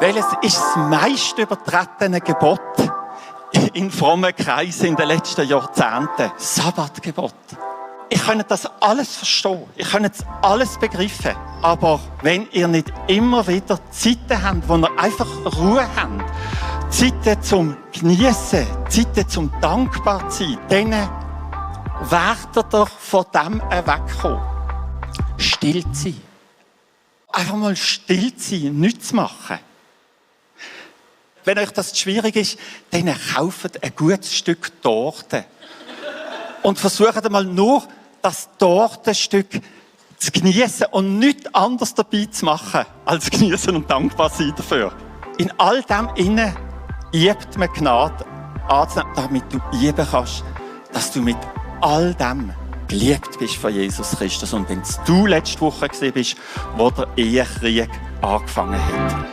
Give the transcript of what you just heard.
Welches ist das meist übertretene Gebot in frommen Kreisen in den letzten Jahrzehnten? Sabbatgebot. Ich kann das alles verstehen. Ich kann jetzt alles begreifen. Aber wenn ihr nicht immer wieder Zeiten habt, wo ihr einfach Ruhe habt, Zeiten zum Geniessen, Zeiten zum dankbar sein, dann werdet ihr doch von dem wegkommen. Still sein. Einfach mal still sein, nichts zu machen. Wenn euch das schwierig ist, dann kauft ein gutes Stück Torte. Und versucht einmal nur, das Tortenstück zu genießen und nichts anderes dabei zu machen, als genießen und dankbar sein dafür. In all dem innen übt man Gnade anzunehmen, damit du üben kannst, dass du mit all dem geliebt bist von Jesus Christus. Und wenn du letzte Woche gesehen bist, wo der Ehekrieg angefangen hat.